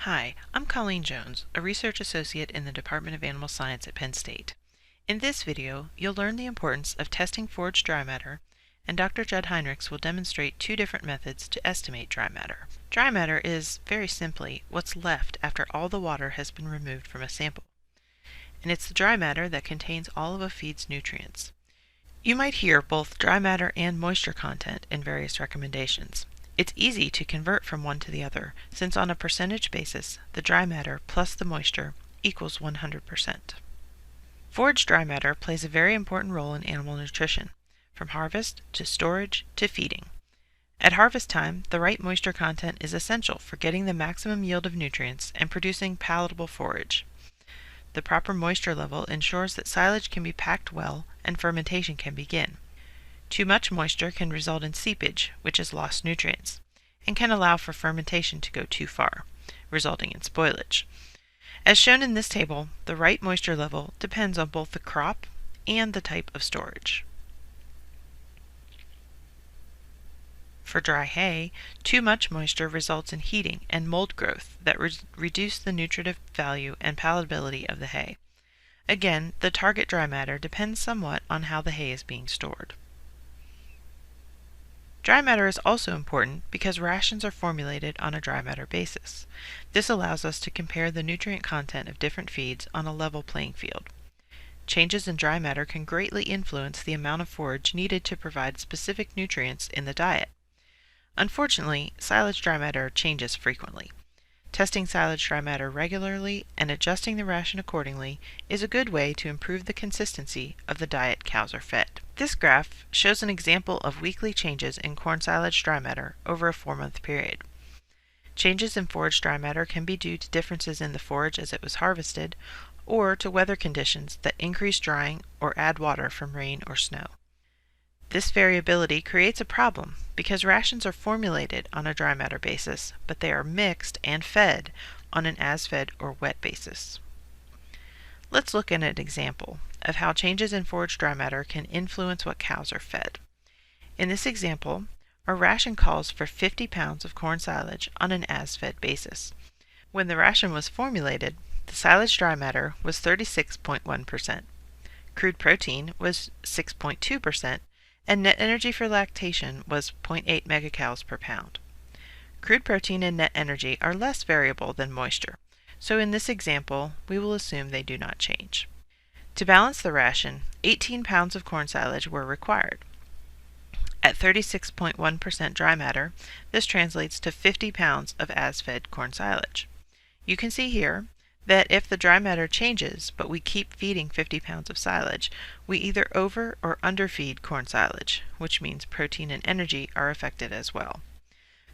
Hi, I'm Colleen Jones, a research associate in the Department of Animal Science at Penn State. In this video, you'll learn the importance of testing forage dry matter, and Dr. Judd Heinrichs will demonstrate two different methods to estimate dry matter. Dry matter is, very simply, what's left after all the water has been removed from a sample. And it's the dry matter that contains all of a feed's nutrients. You might hear both dry matter and moisture content in various recommendations. It's easy to convert from one to the other, since on a percentage basis, the dry matter plus the moisture equals 100%. Forage dry matter plays a very important role in animal nutrition, from harvest to storage to feeding. At harvest time, the right moisture content is essential for getting the maximum yield of nutrients and producing palatable forage. The proper moisture level ensures that silage can be packed well and fermentation can begin. Too much moisture can result in seepage, which is lost nutrients, and can allow for fermentation to go too far, resulting in spoilage. As shown in this table, the right moisture level depends on both the crop and the type of storage. For dry hay, too much moisture results in heating and mold growth that reduce the nutritive value and palatability of the hay. Again, the target dry matter depends somewhat on how the hay is being stored. Dry matter is also important because rations are formulated on a dry matter basis. This allows us to compare the nutrient content of different feeds on a level playing field. Changes in dry matter can greatly influence the amount of forage needed to provide specific nutrients in the diet. Unfortunately, silage dry matter changes frequently. Testing silage dry matter regularly and adjusting the ration accordingly is a good way to improve the consistency of the diet cows are fed. This graph shows an example of weekly changes in corn silage dry matter over a 4-month period. Changes in forage dry matter can be due to differences in the forage as it was harvested, or to weather conditions that increase drying or add water from rain or snow. This variability creates a problem because rations are formulated on a dry matter basis, but they are mixed and fed on an as-fed or wet basis. Let's look at an example of how changes in forage dry matter can influence what cows are fed. In this example, our ration calls for 50 pounds of corn silage on an as-fed basis. When the ration was formulated, the silage dry matter was 36.1%. Crude protein was 6.2%, and net energy for lactation was 0.8 megacals per pound. Crude protein and net energy are less variable than moisture, so in this example, we will assume they do not change. To balance the ration, 18 pounds of corn silage were required. At 36.1% dry matter, this translates to 50 pounds of as-fed corn silage. You can see here that if the dry matter changes, but we keep feeding 50 pounds of silage, we either over or underfeed corn silage, which means protein and energy are affected as well.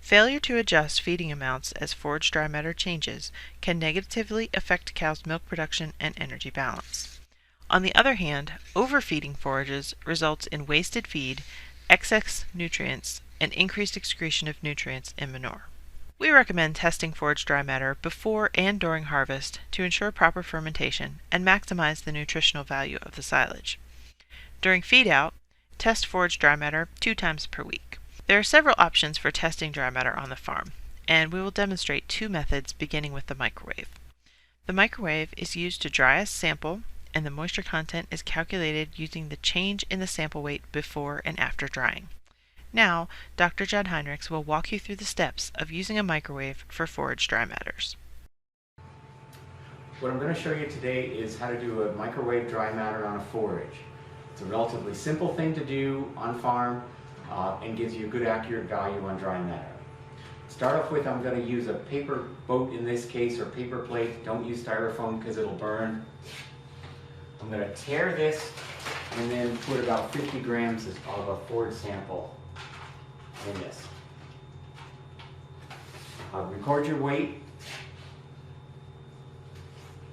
Failure to adjust feeding amounts as forage dry matter changes can negatively affect cows' milk production and energy balance. On the other hand, overfeeding forages results in wasted feed, excess nutrients, and increased excretion of nutrients in manure. We recommend testing forage dry matter before and during harvest to ensure proper fermentation and maximize the nutritional value of the silage. During feed-out, test forage dry matter 2 times per week. There are several options for testing dry matter on the farm, and we will demonstrate 2 methods beginning with the microwave. The microwave is used to dry a sample, and the moisture content is calculated using the change in the sample weight before and after drying. Now, Dr. Judd Heinrichs will walk you through the steps of using a microwave for forage dry matters. What I'm going to show you today is how to do a microwave dry matter on a forage. It's a relatively simple thing to do on farm and gives you a good accurate value on dry matter. Start off with, I'm going to use a paper boat in this case, or paper plate. Don't use styrofoam because it'll burn. I'm going to tear this and then put about 50 grams of a forage sample in this. Record your weight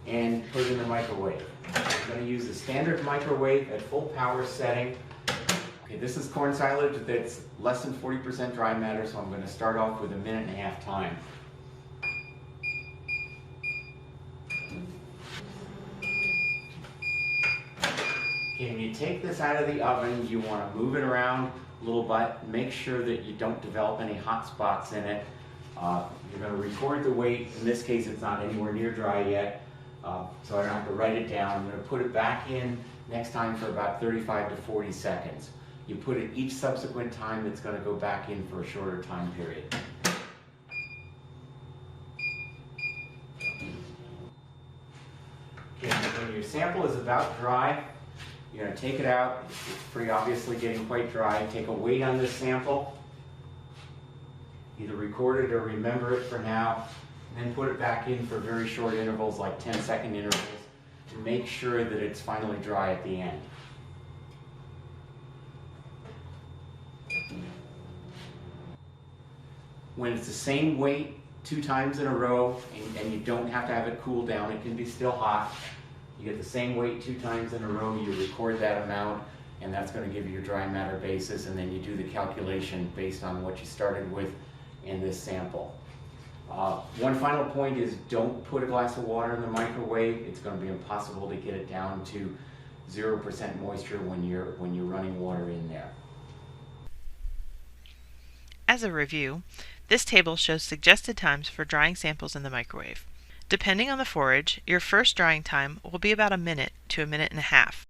and put it in the microwave. I'm going to use the standard microwave at full power setting. Okay, this is corn silage that's less than 40% dry matter, so I'm going to start off with a 1.5 time. Okay, when you take this out of the oven, you want to move it around a little bit. Make sure that you don't develop any hot spots in it. You're going to record the weight. In this case, it's not anywhere near dry yet, so I don't have to write it down. I'm going to put it back in next time for about 35 to 40 seconds. You put it each subsequent time, it's going to go back in for a shorter time period. Okay, when your sample is about dry, you're going to take it out. It's pretty obviously getting quite dry. Take a weight on this sample. Either record it or remember it for now, and then put it back in for very short intervals, like 10-second intervals, to make sure that it's finally dry at the end. When it's the same weight 2 times in a row, and you don't have to have it cool down, it can be still hot. You get the same weight 2 times in a row, you record that amount, and that's going to give you your dry matter basis, and then you do the calculation based on what you started with in this sample. One final point is, don't put a glass of water in the microwave. It's going to be impossible to get it down to 0% moisture when you're running water in there. As a review, this table shows suggested times for drying samples in the microwave. Depending on the forage, your first drying time will be about a minute to a minute and a half.